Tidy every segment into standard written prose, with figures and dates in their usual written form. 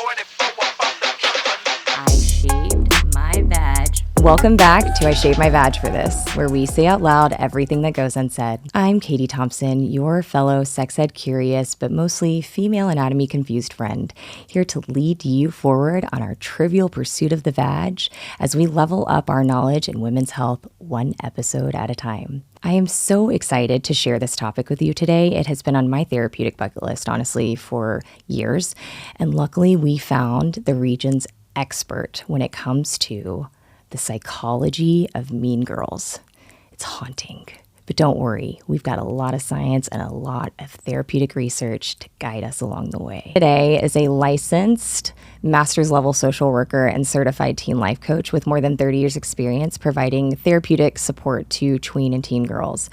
I shaved my vag. Welcome back to I Shaved My Vag for This, where we say out loud everything that goes unsaid. I'm Katie Thompson, your fellow sex ed curious, but mostly female anatomy confused friend, here to lead you forward on our trivial pursuit of the vag as we level up our knowledge in women's health one episode at a time. I am so excited to share this topic with you today. It has been on my therapeutic bucket list, honestly, for years. And luckily, we found the region's expert when it comes to the psychology of mean girls. It's haunting. But don't worry, we've got a lot of science and a lot of therapeutic research to guide us along the way. Today is a licensed master's level social worker and certified teen life coach with more than 30 years experience providing therapeutic support to tween and teen girls.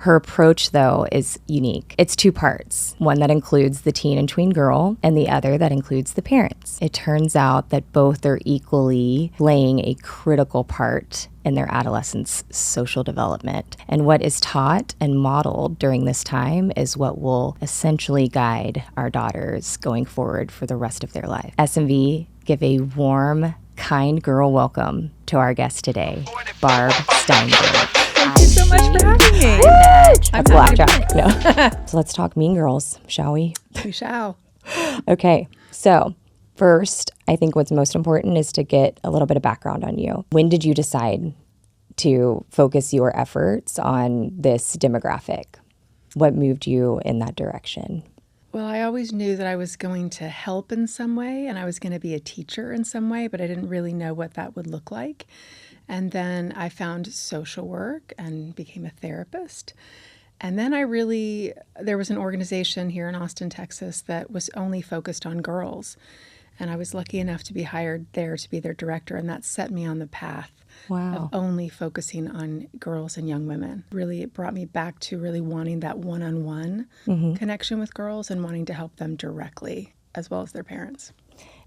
Her approach, though, is unique. It's two parts, one that includes the teen and tween girl and the other that includes the parents. It turns out that both are equally playing a critical part in their adolescents' social development. And what is taught and modeled during this time is what will essentially guide our daughters going forward for the rest of their life. SMV, give a warm, kind girl welcome to our guest today, Barb Steinberg. Thank you so much for having me. That's blackjack. No. So let's talk mean girls, shall we? We shall. Okay. So first, I think what's most important is to get a little bit of background on you. When did you decide to focus your efforts on this demographic? What moved you in that direction? Well, I always knew that I was going to help in some way and I was going to be a teacher in some way, but I didn't really know what that would look like. And then I found social work and became a therapist. And then there was an organization here in Austin, Texas that was only focused on girls. And I was lucky enough to be hired there to be their director. And that set me on the path of only focusing on girls and young women. Really, it brought me back to really wanting that one-on-one connection with girls and wanting to help them directly as well as their parents.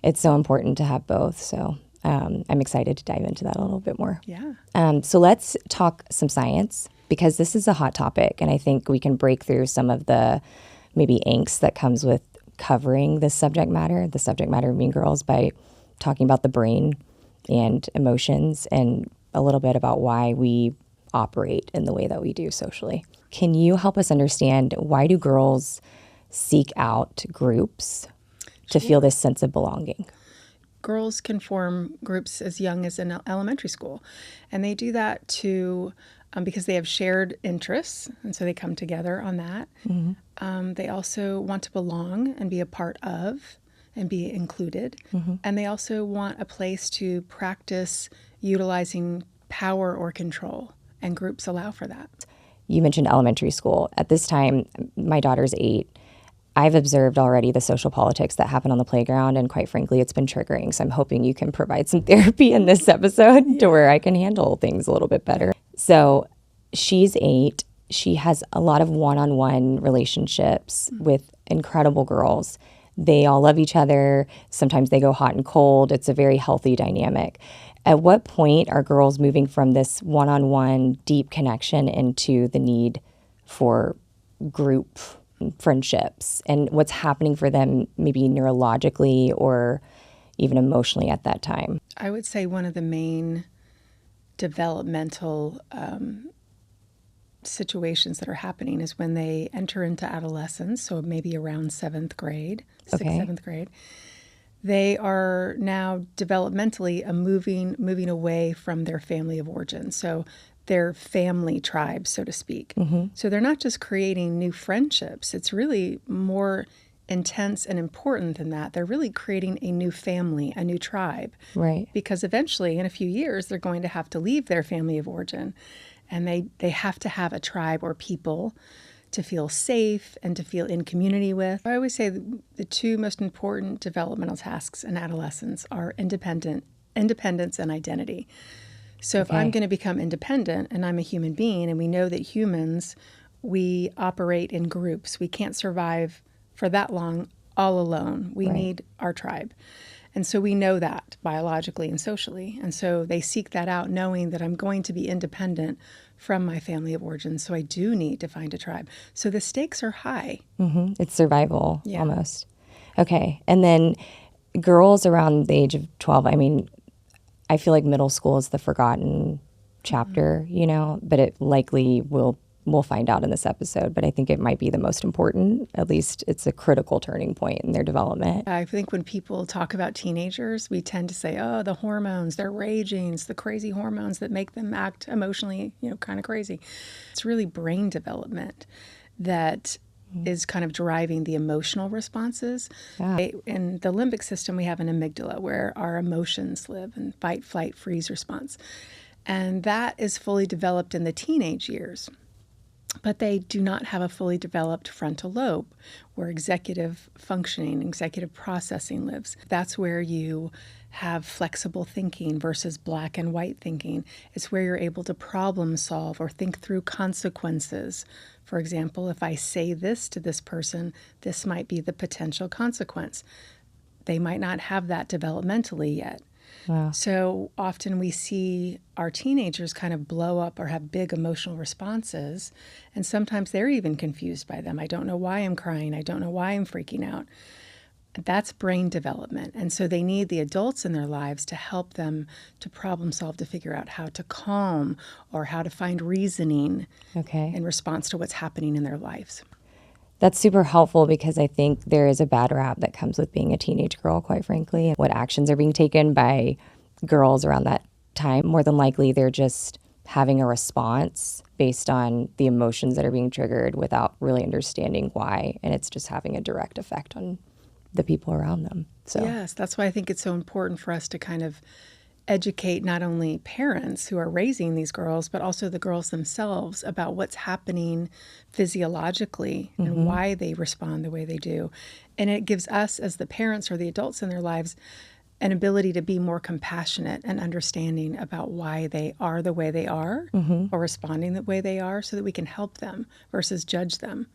It's so important to have both. So I'm excited to dive into that a little bit more. Yeah. So let's talk some science because this is a hot topic. And I think we can break through some of the maybe angst that comes with covering the subject matter of mean girls, by talking about the brain and emotions and a little bit about why we operate in the way that we do socially. Can you help us understand, why do girls seek out groups to feel this sense of belonging? Girls can form groups as young as in elementary school. And they do that because they have shared interests, and so they come together on that. They also want to belong and be a part of and be included. And they also want a place to practice utilizing power or control, and groups allow for that. You mentioned elementary school. At this time, my daughter's 8. I've observed already the social politics that happen on the playground, and quite frankly, it's been triggering. So I'm hoping you can provide some therapy in this episode to where I can handle things a little bit better. So she's 8. She has a lot of one-on-one relationships with incredible girls. They all love each other. Sometimes they go hot and cold. It's a very healthy dynamic. At what point are girls moving from this one-on-one deep connection into the need for group friendships, and what's happening for them maybe neurologically or even emotionally at that time? I would say one of the main developmental situations that are happening is when they enter into adolescence, so maybe around 7th grade, 7th grade. They are now developmentally moving away from their family of origin. So their family tribe, so to speak. So they're not just creating new friendships. It's really more intense and important than that. They're really creating a new family, a new tribe. Right. Because eventually, in a few years, they're going to have to leave their family of origin. And they have to have a tribe or people to feel safe and to feel in community with. I always say the two most important developmental tasks in adolescence are independence and identity. So if I'm going to become independent and I'm a human being, and we know that humans, we operate in groups. We can't survive for that long all alone. We need our tribe. And so we know that biologically and socially. And so they seek that out knowing that I'm going to be independent from my family of origin. So I do need to find a tribe. So the stakes are high. It's survival almost. Okay. And then girls around the age of 12, I mean, I feel like middle school is the forgotten chapter, you know, but it likely we'll find out in this episode, but I think it might be the most important. At least it's a critical turning point in their development. I think when people talk about teenagers, we tend to say, oh, the hormones, they're raging. It's the crazy hormones that make them act emotionally, kind of crazy. It's really brain development that is kind of driving the emotional responses. Yeah. In the limbic system, we have an amygdala where our emotions live and fight, flight, freeze response. And that is fully developed in the teenage years. But they do not have a fully developed frontal lobe where executive functioning, executive processing lives. That's where you have flexible thinking versus black and white thinking. It's where you're able to problem solve or think through consequences. For example, if I say this to this person, this might be the potential consequence. They might not have that developmentally yet. Wow. So often we see our teenagers kind of blow up or have big emotional responses, and sometimes they're even confused by them. I don't know why I'm crying. I don't know why I'm freaking out. That's brain development. And so they need the adults in their lives to help them to problem solve, to figure out how to calm or how to find reasoning in response to what's happening in their lives. That's super helpful because I think there is a bad rap that comes with being a teenage girl, quite frankly. What actions are being taken by girls around that time, more than likely they're just having a response based on the emotions that are being triggered without really understanding why. And it's just having a direct effect on the people around them. So yes, that's why I think it's so important for us to kind of educate not only parents who are raising these girls, but also the girls themselves about what's happening physiologically and why they respond the way they do. And it gives us as the parents or the adults in their lives an ability to be more compassionate and understanding about why they are the way they are or responding the way they are so that we can help them versus judge them.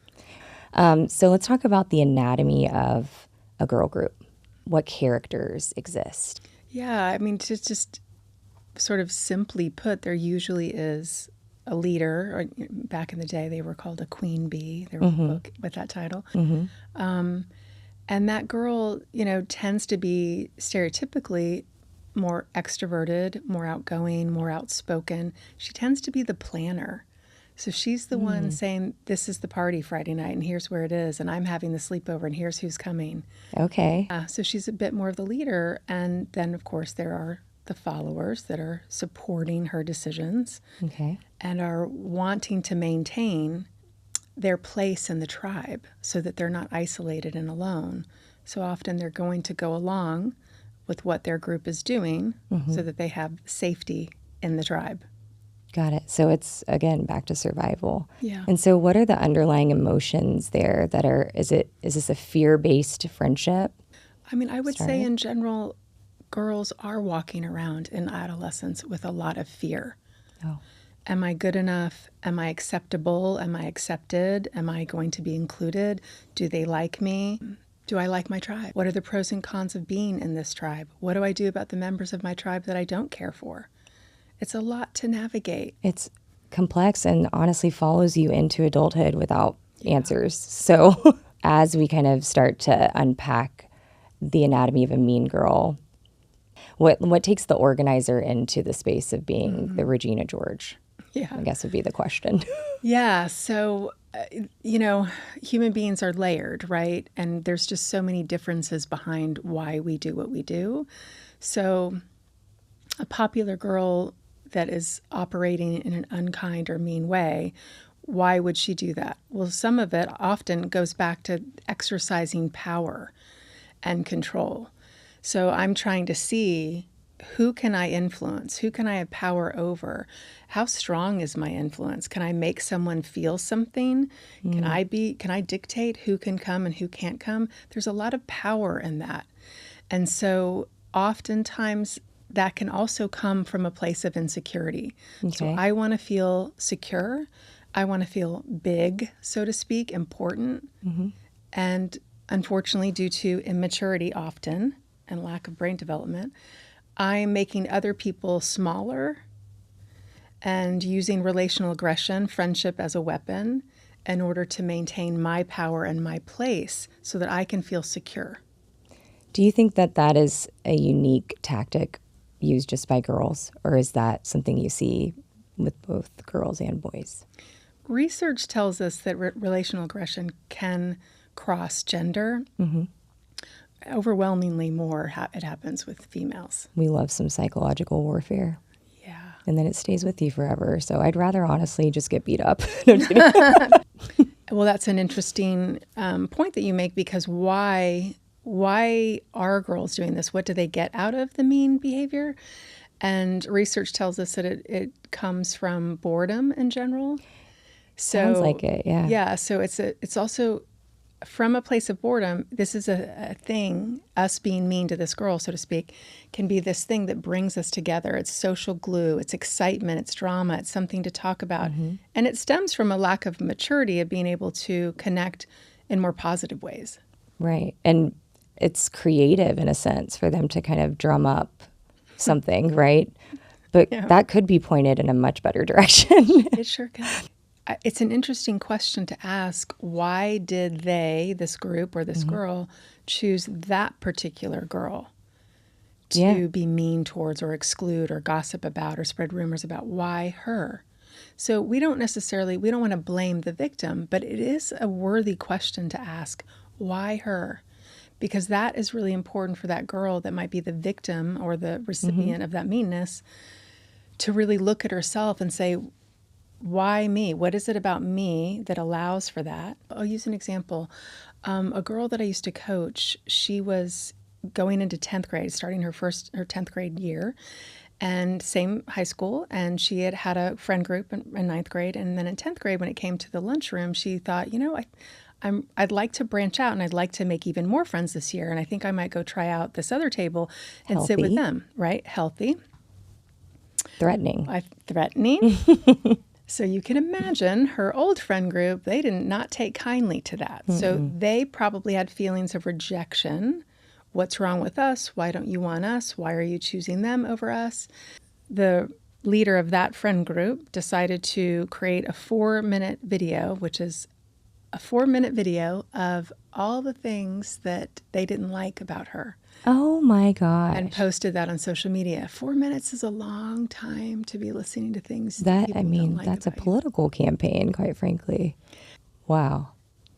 So let's talk about the anatomy of a girl group. What characters exist? Yeah, I mean, to just sort of simply put, there usually is a leader, or back in the day they were called a queen bee. There was a book with that title. And that girl, tends to be stereotypically more extroverted, more outgoing, more outspoken. She tends to be the planner. So she's the one saying, this is the party Friday night, and here's where it is, and I'm having the sleepover, and here's who's coming. Okay. So she's a bit more of the leader. And then, of course, there are the followers that are supporting her decisions and are wanting to maintain their place in the tribe so that they're not isolated and alone. So often they're going to go along with what their group is doing so that they have safety in the tribe. Got it. So it's, again, back to survival. Yeah. And so what are the underlying emotions there that are, is this a fear-based friendship? I mean, I would say in general, girls are walking around in adolescence with a lot of fear. Oh. Am I good enough? Am I acceptable? Am I accepted? Am I going to be included? Do they like me? Do I like my tribe? What are the pros and cons of being in this tribe? What do I do about the members of my tribe that I don't care for? It's a lot to navigate. It's complex and honestly follows you into adulthood without answers. So as we kind of start to unpack the anatomy of a mean girl, what takes the organizer into the space of being the Regina George? Yeah. I guess would be the question. Yeah. So, human beings are layered, right? And there's just so many differences behind why we do what we do. So a popular girl that is operating in an unkind or mean way, why would she do that? Well, some of it often goes back to exercising power and control. So I'm trying to see, who can I influence? Who can I have power over? How strong is my influence? Can I make someone feel something? Can I dictate who can come and who can't come? There's a lot of power in that. And so oftentimes that can also come from a place of insecurity. So I want to feel secure. I want to feel big, so to speak, important. And unfortunately, due to immaturity often and lack of brain development, I'm making other people smaller and using relational aggression, friendship as a weapon in order to maintain my power and my place so that I can feel secure. Do you think that that is a unique tactic used just by girls, or is that something you see with both girls and boys? Research tells us that relational aggression can cross gender. Overwhelmingly more, it happens with females. We love some psychological warfare. Yeah. And then it stays with you forever. So I'd rather honestly just get beat up. No, I'm kidding. Well, that's an interesting point that you make, because why are girls doing this? What do they get out of the mean behavior? And research tells us that it comes from boredom in general. So, Sounds like it, yeah. Yeah, so it's also from a place of boredom. This is a thing, us being mean to this girl, so to speak, can be this thing that brings us together. It's social glue, it's excitement, it's drama, it's something to talk about. And it stems from a lack of maturity of being able to connect in more positive ways. Right. And it's creative in a sense for them to kind of drum up something, right? But that could be pointed in a much better direction. It sure can. It's an interesting question to ask. Why did they, this group or this girl, choose that particular girl to be mean towards or exclude or gossip about or spread rumors about? Why her? So we don't want to blame the victim, but it is a worthy question to ask. Why her? Because that is really important for that girl that might be the victim or the recipient of that meanness to really look at herself and say, why me? What is it about me that allows for that? I'll use an example. A girl that I used to coach, she was going into 10th grade, starting her 10th grade year, and same high school. And she had a friend group in 9th grade. And then in 10th grade, when it came to the lunchroom, she thought, I'd like to branch out and I'd like to make even more friends this year. And I think I might go try out this other table and sit with them, right? Healthy. Threatening. Threatening. So you can imagine her old friend group, they did not take kindly to that. So they probably had feelings of rejection. What's wrong with us? Why don't you want us? Why are you choosing them over us? The leader of that friend group decided to create a 4-minute video, which is a 4-minute video of all the things that they didn't like about her. Oh my gosh. And posted that on social media. 4 minutes is a long time to be listening to things that people don't like that's a about you. political campaign, quite frankly. Wow.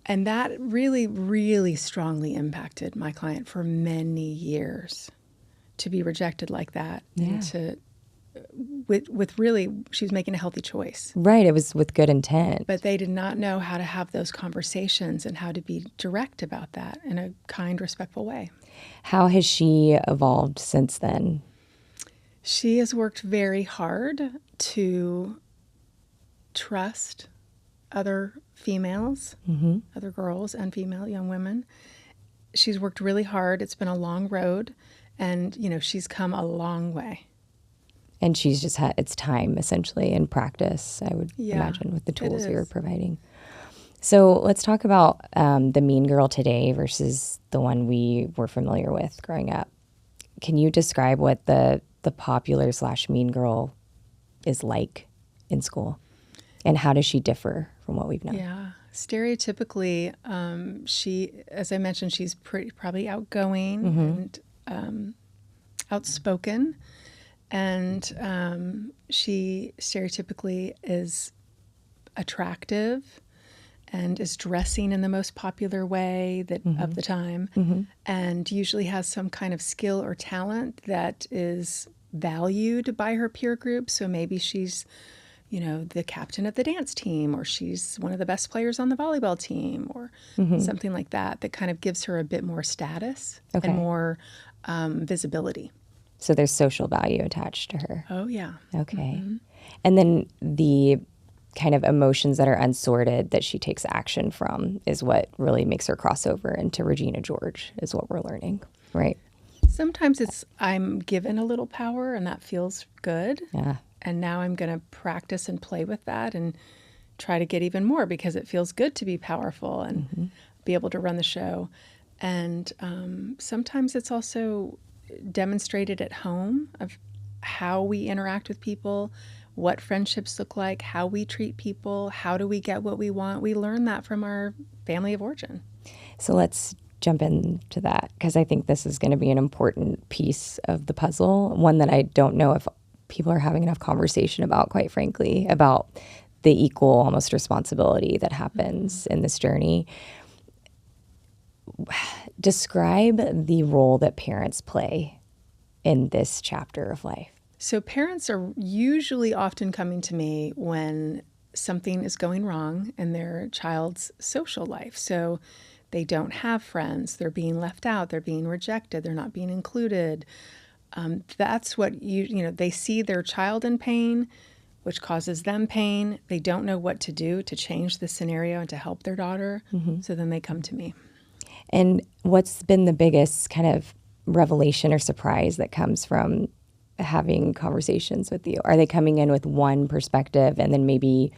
And that really, really strongly impacted my client for many years, to be rejected like that. And to, with really, she was making a healthy choice. Right. It was with good intent. But they did not know how to have those conversations and how to be direct about that in a kind, respectful way. How has she evolved since then? She has worked very hard to trust other females, other girls and female young women. She's worked really hard. It's been a long road, and she's come a long way. And she's just had, it's time essentially and practice, I would imagine, with the tools you're providing. So let's talk about the mean girl today versus the one we were familiar with growing up. Can you describe what the popular / mean girl is like in school? And how does she differ from what we've known? Yeah. Stereotypically, she, as I mentioned, she's probably outgoing and outspoken. And she stereotypically is attractive and is dressing in the most popular way of the time, and usually has some kind of skill or talent that is valued by her peer group. So maybe she's, the captain of the dance team, or she's one of the best players on the volleyball team, or something like that kind of gives her a bit more status and more visibility. So there's social value attached to her. Oh, yeah. Okay. And then the kind of emotions that are unsorted that she takes action from is what really makes her cross over into Regina George, is what we're learning, right? Sometimes it's, I'm given a little power and that feels good. Yeah. And now I'm going to practice and play with that and try to get even more because it feels good to be powerful and be able to run the show. And sometimes it's also demonstrated at home of how we interact with people, what friendships look like, how we treat people, how do we get what we want. We learn that from our family of origin. So let's jump into that because I think this is going to be an important piece of the puzzle, one that I don't know if people are having enough conversation about, quite frankly, about the equal almost responsibility that happens in this journey. Describe the role that parents play in this chapter of life. So parents are usually often coming to me when something is going wrong in their child's social life. So they don't have friends, they're being left out, they're being rejected, they're not being included. That's what they see their child in pain, which causes them pain. They don't know what to do to change the scenario and to help their daughter. So then they come to me. And what's been the biggest kind of revelation or surprise that comes from having conversations with you? Are they coming in with one perspective and then maybe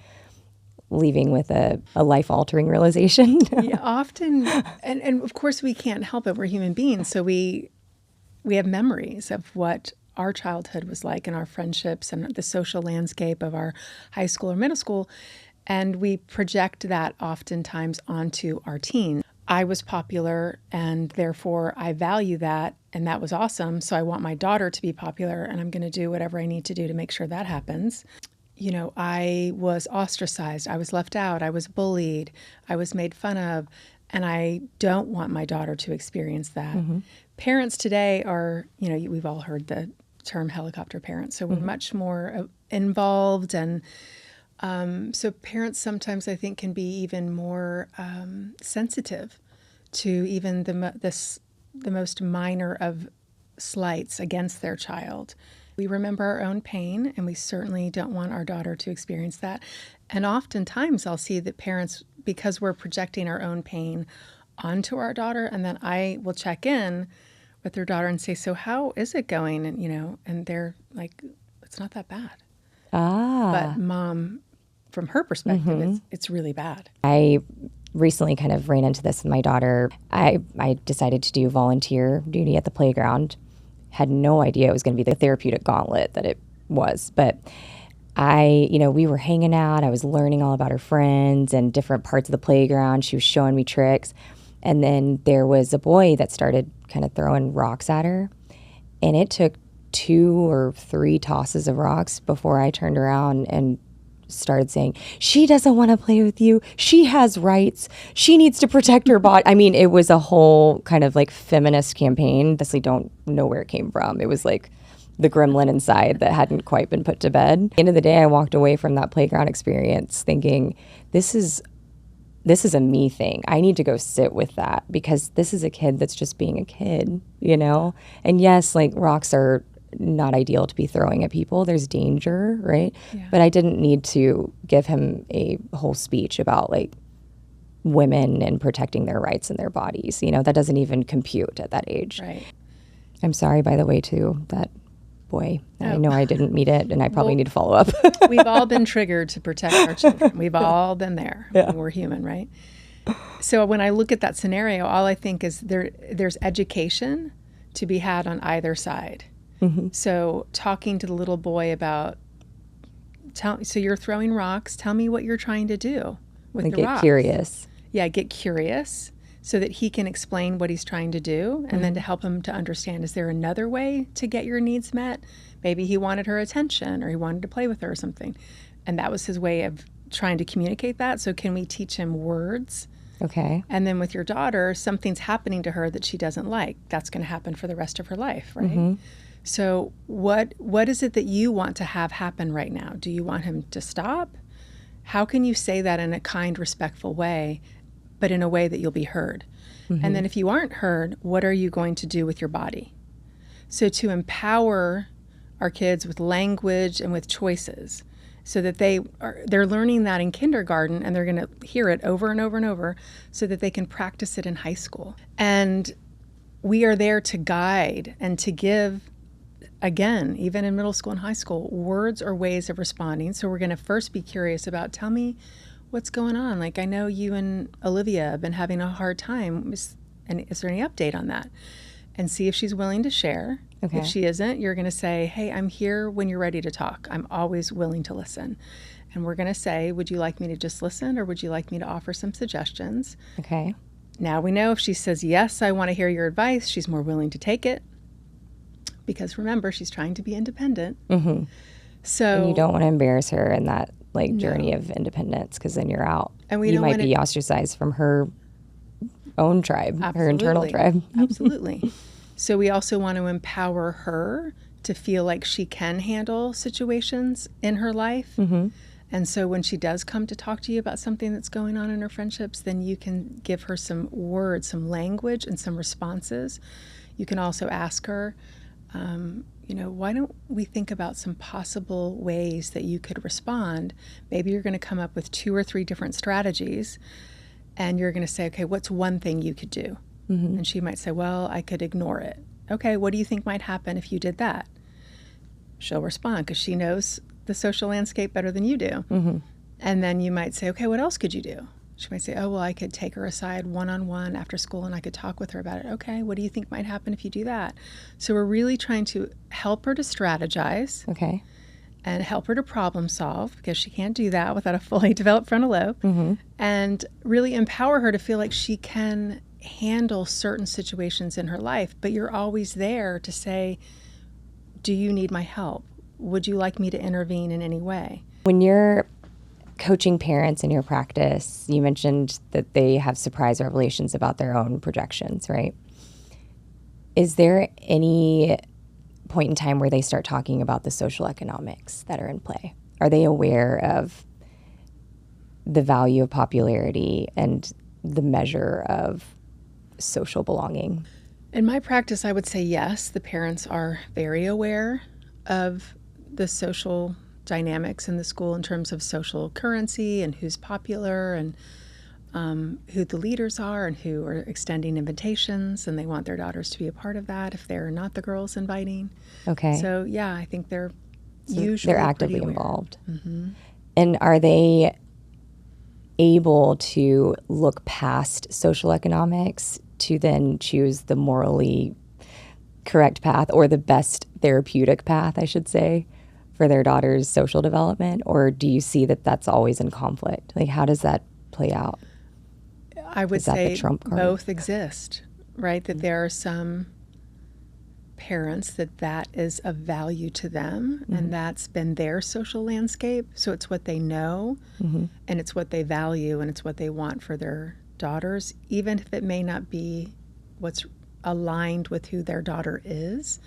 leaving with a life-altering realization? Yeah, often. And of course, we can't help it. We're human beings. So we have memories of what our childhood was like and our friendships and the social landscape of our high school or middle school. And we project that oftentimes onto our teen. I was popular and therefore I value that and that was awesome. So I want my daughter to be popular and I'm going to do whatever I need to do to make sure that happens. I was ostracized. I was left out. I was bullied. I was made fun of. And I don't want my daughter to experience that. Parents today are, we've all heard the term helicopter parents. So we're much more involved. And so parents sometimes, I think, can be even more sensitive to even the most minor of slights against their child. We remember our own pain, and we certainly don't want our daughter to experience that. And oftentimes I'll see that parents, because we're projecting our own pain onto our daughter, and then I will check in with their daughter and say, so how is it going? And they're like, it's not that bad. But mom, from her perspective, it's really bad. I recently kind of ran into this with my daughter. I decided to do volunteer duty at the playground. Had no idea it was going to be the therapeutic gauntlet that it was. But we were hanging out. I was learning all about her friends and different parts of the playground. She was showing me tricks. And then there was a boy that started kind of throwing rocks at her. And it took 2 or 3 tosses of rocks before I turned around and started saying, she doesn't want to play with you. She has rights. She needs to protect her body. I mean, it was a whole kind of like feminist campaign. Honestly, don't know where it came from. It was like the gremlin inside that hadn't quite been put to bed. At the end of the day, I walked away from that playground experience thinking, this is a me thing. I need to go sit with that because this is a kid that's just being a kid, And yes, like rocks are not ideal to be throwing at people. There's danger, right? Yeah. But I didn't need to give him a whole speech about like women and protecting their rights and their bodies. That doesn't even compute at that age. Right. I'm sorry, by the way, to that boy. I know I didn't meet it, and I probably need to follow up. We've all been triggered to protect our children. We've all been there. Yeah. We're human, right? So when I look at that scenario, all I think is there's education to be had on either side. So talking to the little boy about, so you're throwing rocks, tell me what you're trying to do with the rocks. Get curious. Yeah, get curious so that he can explain what he's trying to do and then to help him to understand, is there another way to get your needs met? Maybe he wanted her attention or he wanted to play with her or something. And that was his way of trying to communicate that. So can we teach him words? Okay. And then with your daughter, something's happening to her that she doesn't like. That's going to happen for the rest of her life, right? So what is it that you want to have happen right now? Do you want him to stop? How can you say that in a kind, respectful way, but in a way that you'll be heard? And then if you aren't heard, what are you going to do with your body? So to empower our kids with language and with choices so that they're learning that in kindergarten and they're going to hear it over and over and over so that they can practice it in high school. And we are there to guide and to give, again, even in middle school and high school, words or ways of responding. So we're going to first be curious about, tell me what's going on. Like, I know you and Olivia have been having a hard time. Is there any update on that? And see if she's willing to share. Okay. If she isn't, you're going to say, hey, I'm here when you're ready to talk. I'm always willing to listen. And we're going to say, would you like me to just listen or would you like me to offer some suggestions? Okay. Now we know if she says, yes, I want to hear your advice, she's more willing to take it. Because remember, she's trying to be independent. Mm-hmm. So, and you don't want to embarrass her in that journey of independence, because then you're out. And we you don't might be ostracized from her own tribe, her internal tribe. Absolutely. So we also want to empower her to feel like she can handle situations in her life. Mm-hmm. And so when she does come to talk to you about something that's going on in her friendships, then you can give her some words, some language, and some responses. You can also ask her, why don't we think about some possible ways that you could respond? Maybe you're going to come up with 2 or 3 different strategies, and you're going to say, okay, what's one thing you could do? Mm-hmm. And she might say, well, I could ignore it. Okay, what do you think might happen if you did that? She'll respond because she knows the social landscape better than you do. Mm-hmm. And then you might say, okay, what else could you do? She might say, oh, well, I could take her aside one-on-one after school and I could talk with her about it. Okay, what do you think might happen if you do that? So we're really trying to help her to strategize. Okay. And help her to problem solve, because she can't do that without a fully developed frontal lobe. Mm-hmm. And really empower her to feel like she can handle certain situations in her life. But you're always there to say, do you need my help? Would you like me to intervene in any way? When you're coaching parents in your practice, you mentioned that they have surprise revelations about their own projections, right? Is there any point in time where they start talking about the social economics that are in play? Are they aware of the value of popularity and the measure of social belonging? In my practice, I would say yes, the parents are very aware of the social dynamics in the school in terms of social currency and who's popular and who the leaders are and who are extending invitations, and they want their daughters to be a part of that if they're not the girls inviting. Okay. So, yeah, I think they're usually they're actively pretty aware. involved. Mm-hmm. And are they able to look past social economics to then choose the morally correct path, or the best therapeutic path, I should say, for their daughter's social development? Or do you see that that's always in conflict? Like, how does that play out? I would say both exist, right? That there are some parents that is of value to them, mm-hmm. and that's been their social landscape. So it's what they know, mm-hmm. and it's what they value, and it's what they want for their daughters, even if it may not be what's aligned with who their daughter is.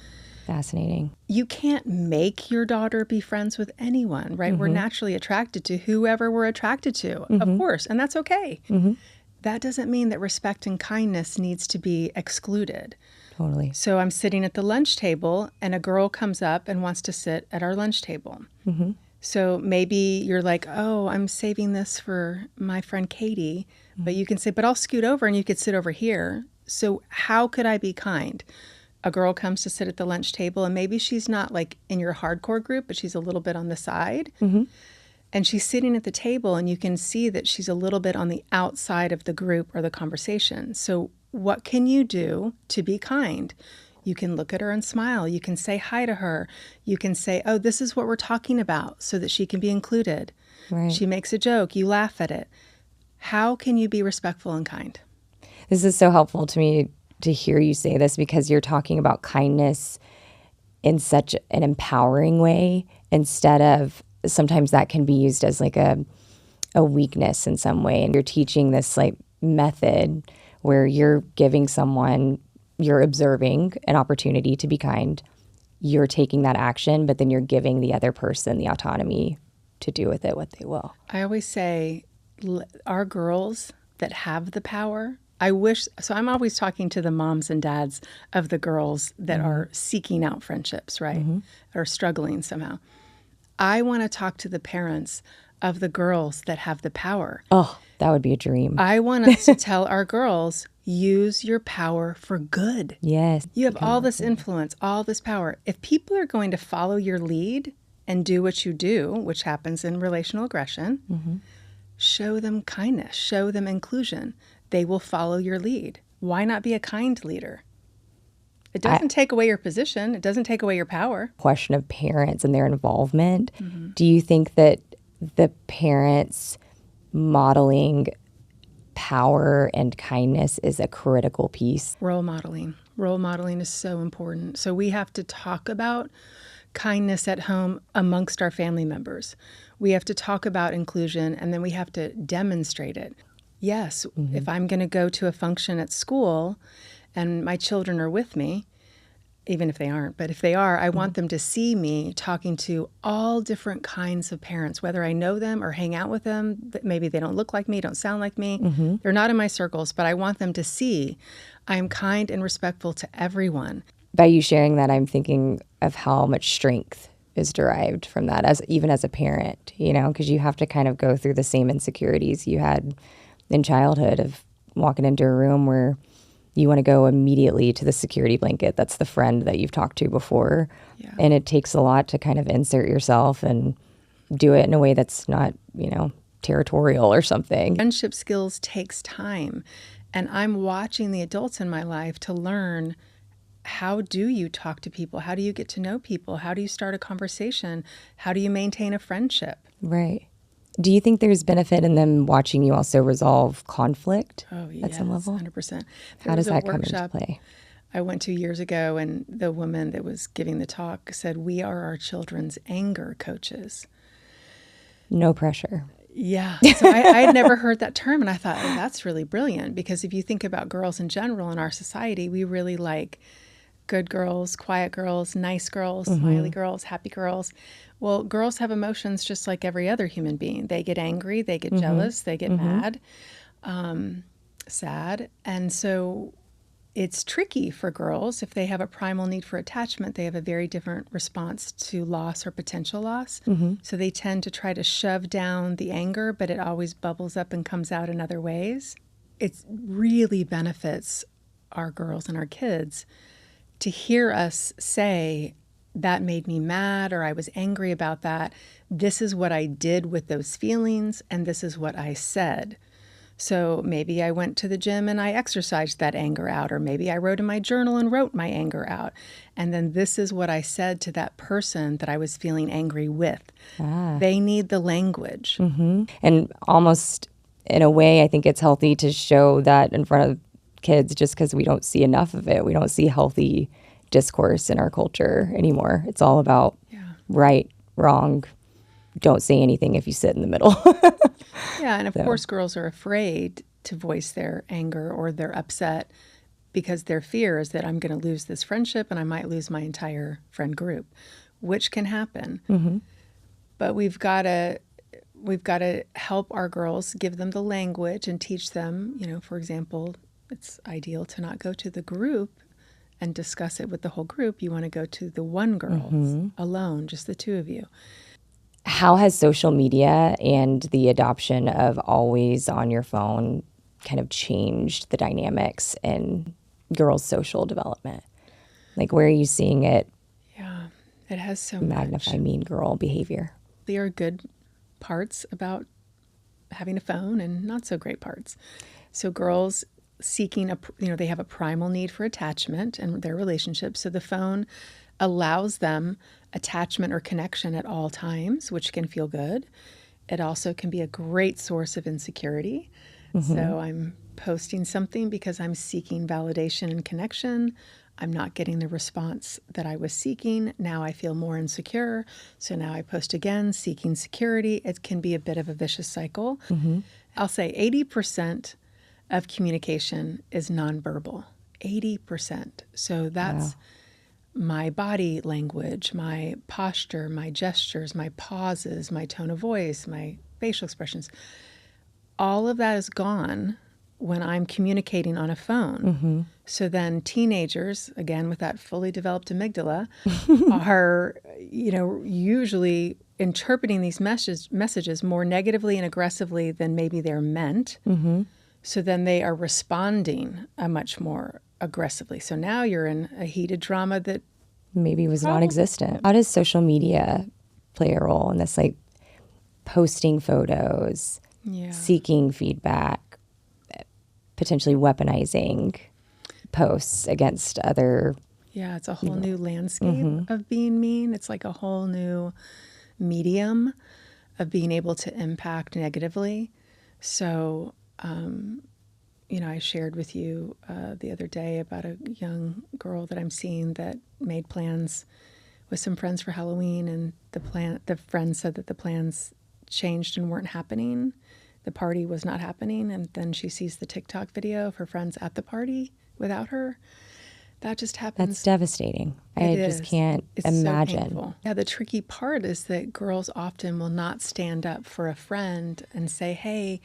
Fascinating. You can't make your daughter be friends with anyone, right? Mm-hmm. We're naturally attracted to whoever we're attracted to, mm-hmm. of course, and that's okay. Mm-hmm. That doesn't mean that respect and kindness needs to be excluded. Totally. So I'm sitting at the lunch table, and a girl comes up and wants to sit at our lunch table. Mm-hmm. So maybe you're like, oh, I'm saving this for my friend Katie, mm-hmm. but you can say, but I'll scoot over and you could sit over here. So how could I be kind? A girl comes to sit at the lunch table, and maybe she's not like in your hardcore group, but she's a little bit on the side. Mm-hmm. And she's sitting at the table, and you can see that she's a little bit on the outside of the group or the conversation. So what can you do to be kind? You can look at her and smile. You can say hi to her. You can say, oh, this is what we're talking about, so that she can be included. Right. She makes a joke. You laugh at it. How can you be respectful and kind? This is so helpful to me to hear you say this, because you're talking about kindness in such an empowering way, instead of sometimes that can be used as like a weakness in some way. And you're teaching this like method where you're giving someone, you're observing an opportunity to be kind, you're taking that action, but then you're giving the other person the autonomy to do with it what they will. I always say our girls that have the power, so I'm always talking to the moms and dads of the girls that mm-hmm. are seeking out friendships, right? Mm-hmm. Or struggling somehow. I want to talk to the parents of the girls that have the power. Oh, that would be a dream. I want us to tell our girls, use your power for good. Yes. You have all this influence, all this power. If people are going to follow your lead and do what you do, which happens in relational aggression, mm-hmm. show them kindness, show them inclusion. They will follow your lead. Why not be a kind leader? It doesn't take away your position. It doesn't take away your power. Question of parents and their involvement. Mm-hmm. Do you think that the parents modeling power and kindness is a critical piece. Role modeling. Role modeling is so important. So we have to talk about kindness at home amongst our family members. We have to talk about inclusion, and then we have to demonstrate it. Yes, if I'm going to go to a function at school and my children are with me, even if they aren't, but if they are, I want them to see me talking to all different kinds of parents, whether I know them or hang out with them, but maybe they don't look like me, don't sound like me. They're not in my circles, but I want them to see I am kind and respectful to everyone. By you sharing that, I'm thinking of how much strength is derived from that, even as a parent, because you have to kind of go through the same insecurities you had in childhood of walking into a room where you want to go immediately to the security blanket. That's the friend that you've talked to before. Yeah. And it takes a lot to kind of insert yourself and do it in a way that's not, territorial or something. Friendship skills takes time. And I'm watching the adults in my life to learn, how do you talk to people? How do you get to know people? How do you start a conversation? How do you maintain a friendship? Right. Do you think there's benefit in them watching you also resolve conflict at some level? 100%. How does that come into play? I went to years ago, and the woman that was giving the talk said, "We are our children's anger coaches." No pressure. Yeah. So I had never heard that term, and I thought, oh, that's really brilliant, because if you think about girls in general in our society, we really like good girls, quiet girls, nice girls, smiley girls, happy girls. Well, girls have emotions just like every other human being. They get angry, they get jealous, they get mad, sad. And so it's tricky for girls. If they have a primal need for attachment, they have a very different response to loss or potential loss. So they tend to try to shove down the anger, but it always bubbles up and comes out in other ways. It really benefits our girls and our kids to hear us say, that made me mad, or I was angry about that. This is what I did with those feelings, and this is what I said. So maybe I went to the gym and I exercised that anger out, or maybe I wrote in my journal and wrote my anger out. And then this is what I said to that person that I was feeling angry with. They need the language. And almost in a way, I think it's healthy to show that in front of kids, just because we don't see enough of it. We don't see healthy discourse in our culture anymore. It's all about right, wrong, don't say anything if you sit in the middle. Yeah, and of course girls are afraid to voice their anger or their upset, because their fear is that I'm going to lose this friendship and I might lose my entire friend group, which can happen. But we've got to help our girls, give them the language and teach them, for example, it's ideal to not go to the group and discuss it with the whole group. You want to go to the one girl alone, just the two of you. How has social media and the adoption of always on your phone kind of changed the dynamics in girls' social development? Like, where are you seeing it? Yeah, it has so magnify mean girl behavior. There are good parts about having a phone and not so great parts. So girls seeking they have a primal need for attachment in their relationships. So the phone allows them attachment or connection at all times, which can feel good. It also can be a great source of insecurity. So I'm posting something because I'm seeking validation and connection. I'm not getting the response that I was seeking. Now I feel more insecure. So now I post again, seeking security. It can be a bit of a vicious cycle. I'll say 80% of communication is nonverbal. 80%. So that's my body language, my posture, my gestures, my pauses, my tone of voice, my facial expressions. All of that is gone when I'm communicating on a phone. So then teenagers, again, with that fully developed amygdala, are, usually interpreting these messages more negatively and aggressively than maybe they're meant. So then they are responding much more aggressively. So now you're in a heated drama that maybe was non-existent. How does social media play a role in this, like posting photos, seeking feedback, potentially weaponizing posts against other? Yeah, it's a whole new landscape of being mean. It's like a whole new medium of being able to impact negatively. So I shared with you the other day about a young girl that I'm seeing that made plans with some friends for Halloween, and the friends said that the plans changed and weren't happening. The party was not happening, and then she sees the TikTok video of her friends at the party without her. That just happens. That's devastating. I just can't imagine. So painful. Yeah, the tricky part is that girls often will not stand up for a friend and say, hey,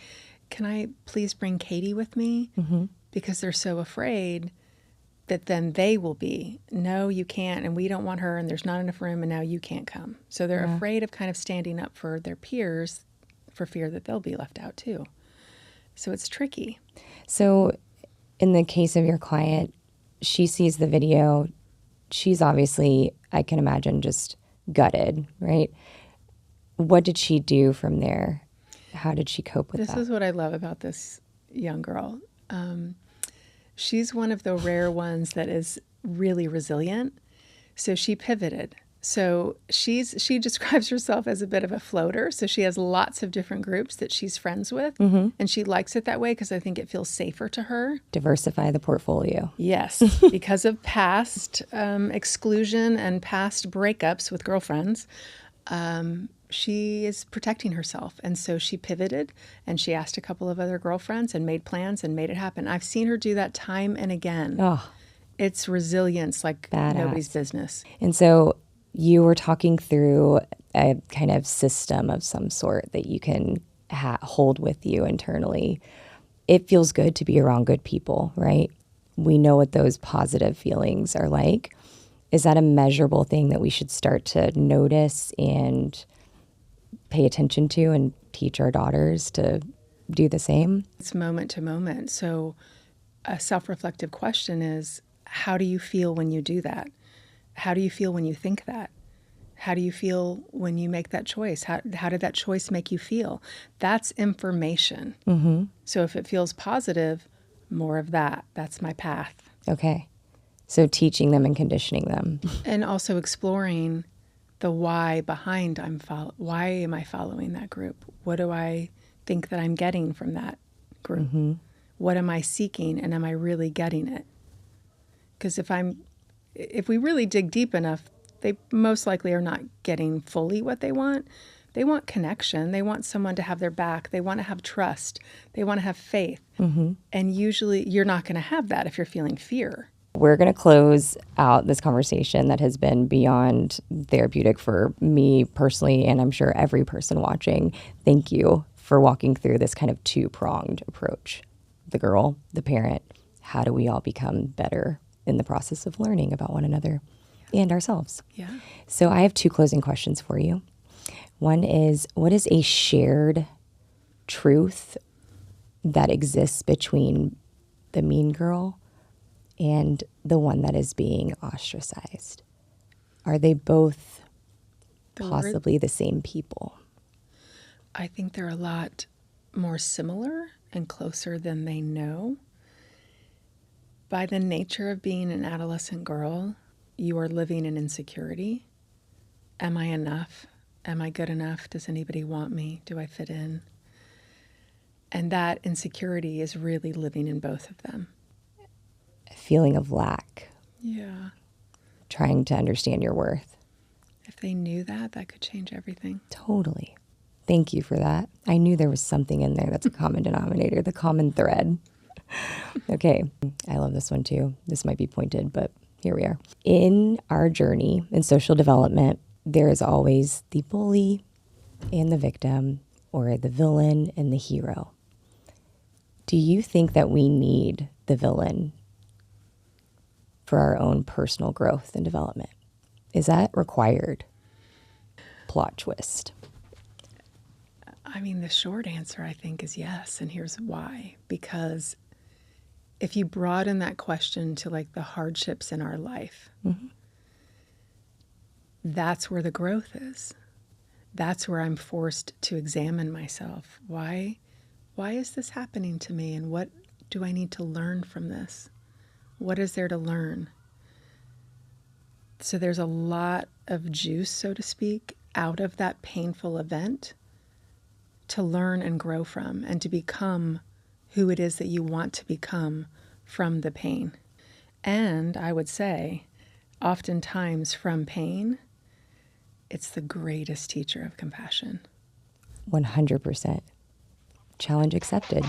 can I please bring Katie with me? Mm-hmm. Because they're so afraid that then they will be, no, you can't, and we don't want her, and there's not enough room, and now you can't come. So they're afraid of kind of standing up for their peers for fear that they'll be left out too. So it's tricky. So in the case of your client, she sees the video. She's obviously, I can imagine, just gutted, right? What did she do from there? How did she cope with that? This is what I love about this young girl. She's one of the rare ones that is really resilient. So she pivoted. So she describes herself as a bit of a floater. So she has lots of different groups that she's friends with. Mm-hmm. And she likes it that way because I think it feels safer to her. Diversify the portfolio. Yes, because of past exclusion and past breakups with girlfriends. She is protecting herself. And so she pivoted and she asked a couple of other girlfriends and made plans and made it happen. I've seen her do that time and again. Oh, it's resilience like badass. Nobody's business. And so you were talking through a kind of system of some sort that you can hold with you internally. It feels good to be around good people, right? We know what those positive feelings are like. Is that a measurable thing that we should start to notice and pay attention to and teach our daughters to do the same? It's moment to moment. So a self-reflective question is, how do you feel when you do that? How do you feel when you think that? How do you feel when you make that choice? How did that choice make you feel? That's information. Mm-hmm. So if it feels positive, more of that. That's my path. Okay. So teaching them and conditioning them. And also exploring the why behind why am I following that group? What do I think that I'm getting from that group? Mm-hmm. What am I seeking, and am I really getting it? Because if we really dig deep enough, they most likely are not getting fully what they want. They want connection. They want someone to have their back. They want to have trust. They want to have faith. Mm-hmm. And usually you're not going to have that if you're feeling fear. We're going to close out this conversation that has been beyond therapeutic for me personally, and I'm sure every person watching. Thank you for walking through this kind of two-pronged approach. The girl, the parent, how do we all become better in the process of learning about one another and ourselves? Yeah. So I have two closing questions for you. One is, what is a shared truth that exists between the mean girl and the one that is being ostracized? Are they both possibly the same people? I think they're a lot more similar and closer than they know. By the nature of being an adolescent girl, you are living in insecurity. Am I enough? Am I good enough? Does anybody want me? Do I fit in? And that insecurity is really living in both of them. A feeling of lack. Yeah. Trying to understand your worth. If they knew that could change everything. Totally. Thank you for that. I knew there was something in there that's a common denominator, the common thread. Okay, I love this one too. This might be pointed, but here we are. In our journey in social development, there is always the bully and the victim, or the villain and the hero. Do you think that we need the villain for our own personal growth and development? Is that required? Plot twist. I mean, the short answer, I think, is yes. And here's why. Because if you broaden that question to like the hardships in our life, mm-hmm. that's where the growth is. That's where I'm forced to examine myself. Why is this happening to me? And what do I need to learn from this? What is there to learn? So there's a lot of juice, so to speak, out of that painful event to learn and grow from and to become who it is that you want to become from the pain. And I would say, oftentimes from pain, it's the greatest teacher of compassion. 100%. Challenge accepted.